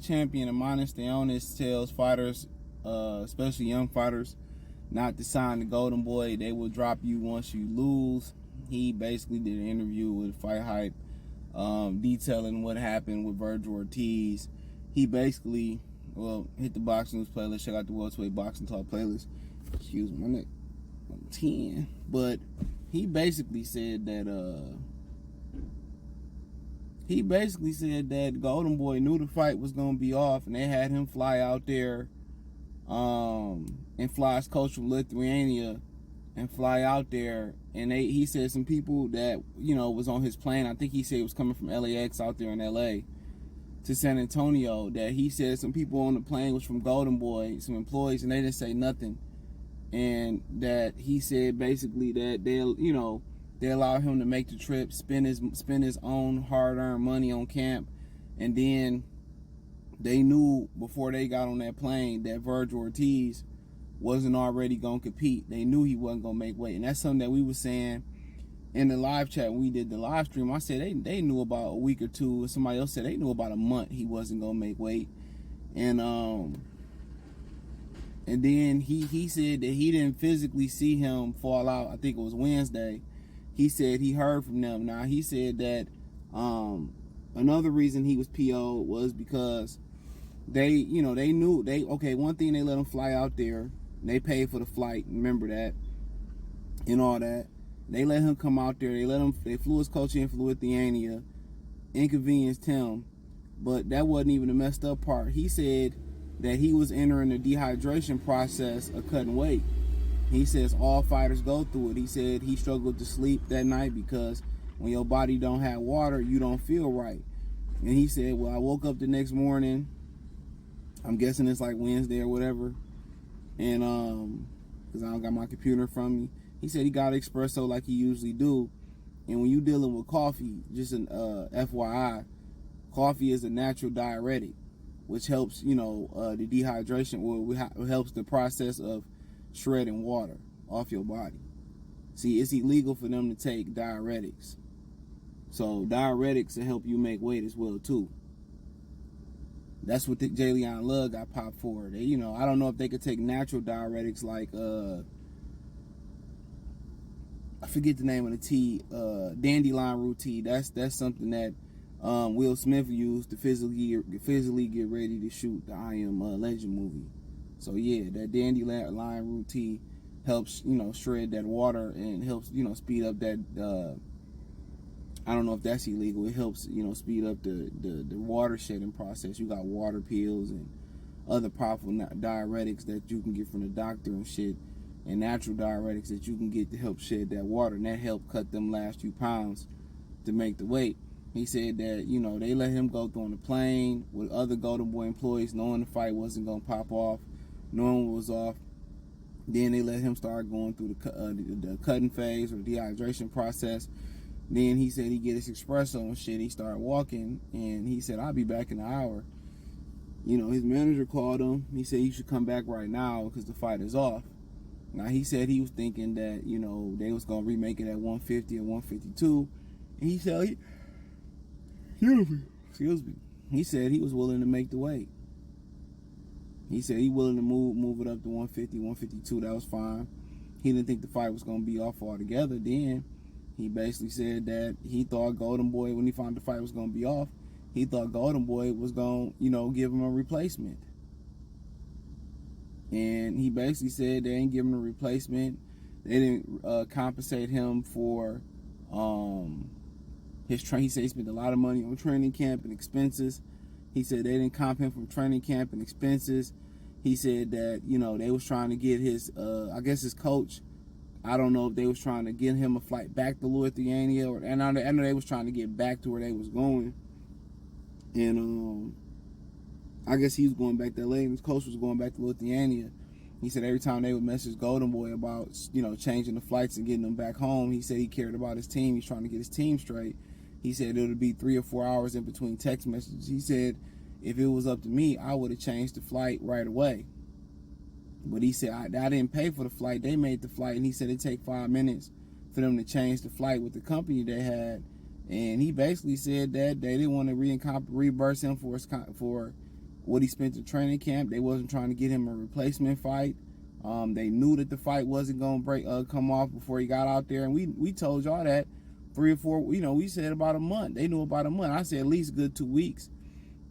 champion Eimantas Stanionis tells fighters, especially young fighters, not to sign the Golden Boy. They will drop you once you lose. He basically did an interview with Fight Hype, detailing what happened with Virgil Ortiz. He basically, hit the boxing news playlist. Check out the World Weight Boxing Talk playlist. Excuse my neck. I'm 10. But he basically said that Golden Boy knew the fight was gonna be off, and they had him fly out there, and fly his coach from Lithuania, and fly out there. And he said some people that was on his plane. I think he said it was coming from LAX out there in LA to San Antonio. That he said some people on the plane was from Golden Boy, some employees, and they didn't say nothing. And that he said basically that they allowed him to make the trip, spend his own hard-earned money on camp, and then they knew before they got on that plane that Virgil Ortiz wasn't already gonna compete. They knew he wasn't gonna make weight, and that's something that we were saying in the live chat when we did the live stream. I said they knew about a week or two, and somebody else said they knew about a month he wasn't gonna make weight, and then he said that he didn't physically see him fall out. I think it was Wednesday. He said he heard from them. Now, he said that another reason he was PO'd was because they knew, one thing, they let him fly out there. They paid for the flight, remember that, and all that. They let him come out there. They flew his coach in from Lithuania, inconvenienced him, but that wasn't even the messed up part. He said that he was entering the dehydration process of cutting weight. He says all fighters go through it. He said he struggled to sleep that night because when your body don't have water, you don't feel right. And he said, well, I woke up the next morning, I'm guessing it's like Wednesday or whatever, and because I don't got my computer from me. He said he got espresso like he usually do. And when you dealing with coffee, just an FYI, coffee is a natural diuretic, which helps, the dehydration, it helps the process of shredding water off your body. See, it's illegal for them to take diuretics. So diuretics will help you make weight as well too. That's what J. Leon Love got popped for. They, I don't know if they could take natural diuretics like I forget the name of the tea, dandelion root tea. That's something that Will Smith used to physically get ready to shoot the I Am Legend movie. So yeah, that dandelion root tea helps, shred that water and helps, speed up that, I don't know if that's illegal. It helps, speed up the water shedding process. You got water pills and other powerful diuretics that you can get from the doctor and shit, and natural diuretics that you can get to help shed that water, and that help cut them last few pounds to make the weight. He said that, they let him go through on the plane with other Golden Boy employees, knowing the fight wasn't going to pop off, knowing what was off. Then they let him start going through the cutting phase or dehydration process. Then he said he get his espresso and shit. He started walking, and he said, I'll be back in an hour. His manager called him. He said, you should come back right now because the fight is off. Now, he said he was thinking that, they was going to remake it at 150 or 152. And he said, excuse me. He said he was willing to make the weight. He said he willing to move it up to 150, 152. That was fine. He didn't think the fight was going to be off altogether. Then he basically said that he thought Golden Boy, when he found the fight was going to be off, he thought Golden Boy was going to, give him a replacement. And he basically said they didn't give him a replacement. They didn't compensate him for his training. He said he spent a lot of money on training camp and expenses. He said they didn't comp him from training camp and expenses. He said that, they was trying to get his, I guess his coach, I don't know if they was trying to get him a flight back to Lithuania, and I know they was trying to get back to where they was going. And I guess he was going back to LA, and his coach was going back to Lithuania. He said every time they would message Golden Boy about, changing the flights and getting them back home, he said he cared about his team. He's trying to get his team straight. He said it would be 3 or 4 hours in between text messages. He said if it was up to me, I would have changed the flight right away. But he said, I didn't pay for the flight. They made the flight, and he said it'd take 5 minutes for them to change the flight with the company they had. And he basically said that they didn't want to reimburse him for what he spent at training camp. They wasn't trying to get him a replacement fight. They knew that the fight wasn't gonna come off before he got out there, and we told y'all that 3 or 4. We said about a month. They knew about a month. I said at least a good 2 weeks,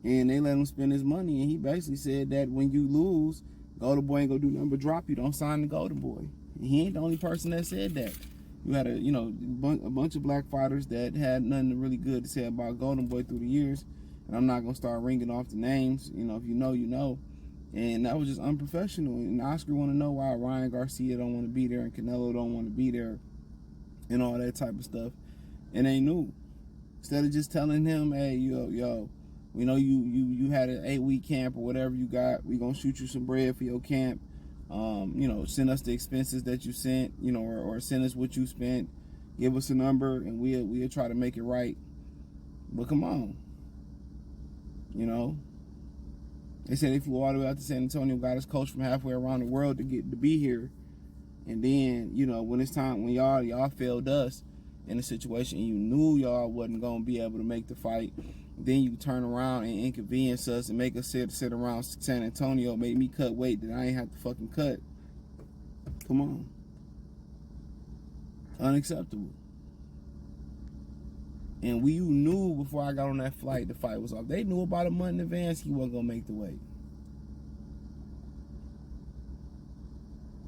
and they let him spend his money. And he basically said that when you lose, Golden Boy ain't gonna do nothing but drop you. Don't sign the Golden Boy. And he ain't the only person that said that. You had a bunch of black fighters that had nothing really good to say about Golden Boy through the years. And I'm not gonna start ringing off the names. If you know, you know. And that was just unprofessional. And Oscar want to know why Ryan Garcia don't want to be there and Canelo don't want to be there and all that type of stuff. And they knew. Instead of just telling him, hey, yo, we know you had an 8-week camp or whatever you got. We gonna shoot you some bread for your camp. Send us the expenses that you sent, or send us what you spent. Give us a number and we'll try to make it right. But come on. They said they flew all the way out to San Antonio, got his coach from halfway around the world to get to be here. And then, when it's time, when y'all failed us in a situation and you knew y'all wasn't gonna be able to make the fight, then you turn around and inconvenience us and make us sit around San Antonio, make me cut weight that I ain't have to fucking cut. Come on. Unacceptable. And you knew before I got on that flight the fight was off. They knew about a month in advance he wasn't gonna make the weight.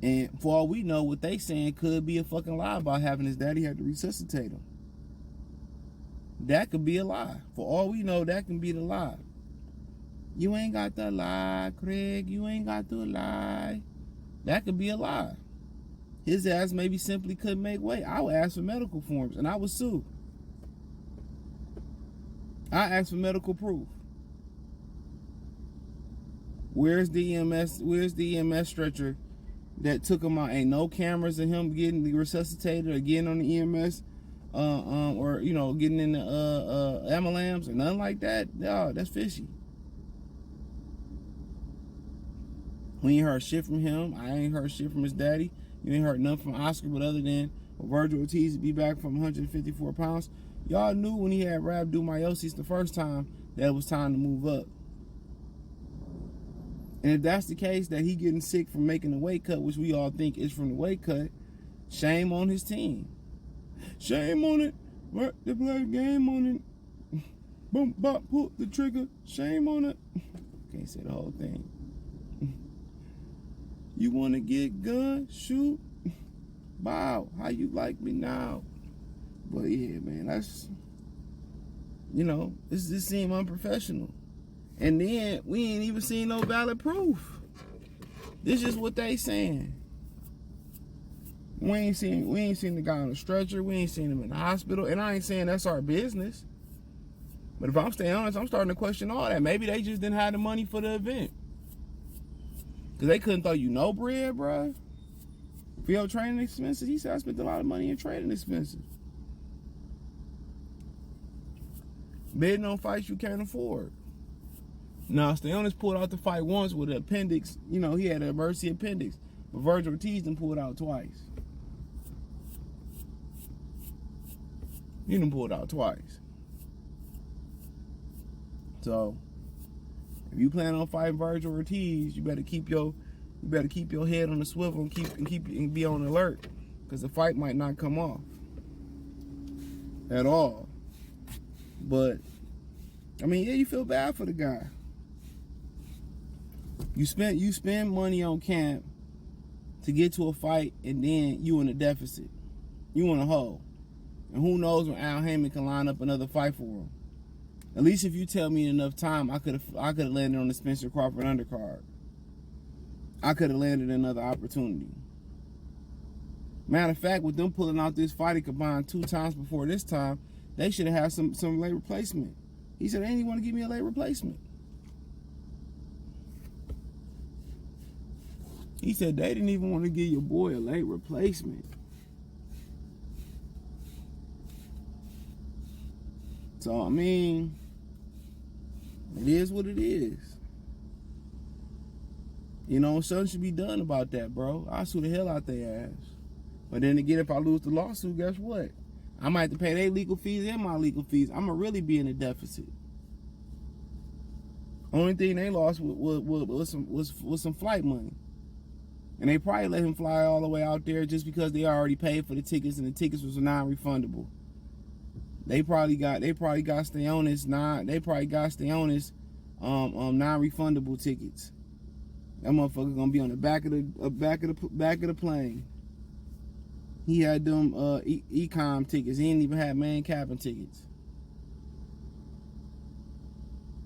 And for all we know, what they saying could be a fucking lie about having his daddy had to resuscitate him. That could be a lie. For all we know, that can be the lie. You ain't got to lie, Craig. You ain't got to lie. That could be a lie. His ass maybe simply couldn't make weight. I would ask for medical forms, and I would sue. I asked for medical proof. Where's the EMS stretcher that took him out? Ain't no cameras of him getting resuscitated or getting on the EMS, or getting in the ambulance or nothing like that. No, that's fishy. We ain't heard shit from him. I ain't heard shit from his daddy. You ain't heard nothing from Oscar, but other than Virgil Ortiz to be back from 154 pounds. Y'all knew when he had rhabdomyosis the first time that it was time to move up. And if that's the case, that he getting sick from making the weight cut, which we all think is from the weight cut, shame on his team. Shame on it. Work the play game on it. Boom, bop, pull the trigger. Shame on it. Can't say the whole thing. You want to get gun? Shoot. Bow. How you like me now? But yeah, man, that's, this just seemed unprofessional. And then we ain't even seen no valid proof. This is what they saying. We ain't seen the guy on the stretcher. We ain't seen him in the hospital. And I ain't saying that's our business. But if I'm staying honest, I'm starting to question all that. Maybe they just didn't have the money for the event. Because they couldn't throw you no bread, bruh. For your training expenses, he said I spent a lot of money in training expenses. Bidding on fights you can't afford. Now, Stanionis pulled out the fight once with an appendix. He had an emergency appendix. But Virgil Ortiz done pulled out twice. He done pulled out twice. So, if you plan on fighting Virgil Ortiz, you better keep your head on the swivel and be on alert, because the fight might not come off at all. But you feel bad for the guy. You spend money on camp to get to a fight, and then you in a deficit. You in a hole. And who knows when Al Heyman can line up another fight for him. At least if you tell me enough time, I could have landed on the Spencer Crawford undercard. I could have landed another opportunity. Matter of fact, with them pulling out this fight, he combined 2 times before this time, they should have had some late replacement. He said they didn't want to give me a late replacement. He said they didn't even want to give your boy a late replacement. So, it is what it is. Something should be done about that, bro. I'll sue the hell out their ass. But then again, if I lose the lawsuit, guess what? I might have to pay their legal fees and my legal fees. I'm going to really be in a deficit. Only thing they lost was some flight money. And they probably let him fly all the way out there just because they already paid for the tickets and the tickets was non-refundable. They probably got Stanionis non-refundable tickets. That motherfucker gonna be on the back of the plane. He had them ecom tickets. He didn't even have main cabin tickets.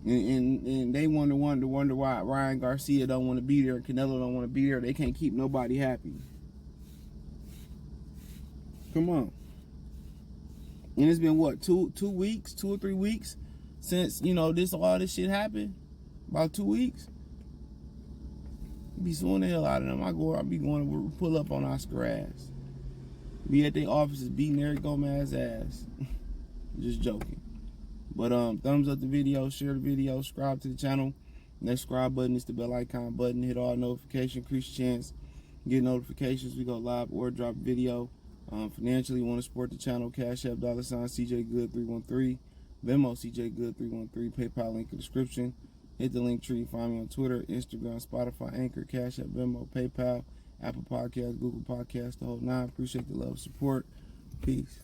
And they wonder why Ryan Garcia don't want to be there, Canelo don't want to be there. They can't keep nobody happy. Come on. And it's been what, 2 or 3 weeks since all this shit happened. About 2 weeks. Be suing the hell out of them. I'll be going to pull up on Oscar ass. Be at their offices beating Eric Gomez's ass. Just joking. But thumbs up the video, share the video, subscribe to the channel. Next subscribe button is the bell icon button. Hit all notifications, increase your chance. Get notifications. We go live or drop video. Financially, want to support the channel? Cash App $CJ Good313, Venmo CJ Good313, PayPal link in the description. Hit the link tree. Find me on Twitter, Instagram, Spotify, Anchor, Cash App, Venmo, PayPal, Apple Podcasts, Google Podcasts, the whole nine. Appreciate the love, support. Peace.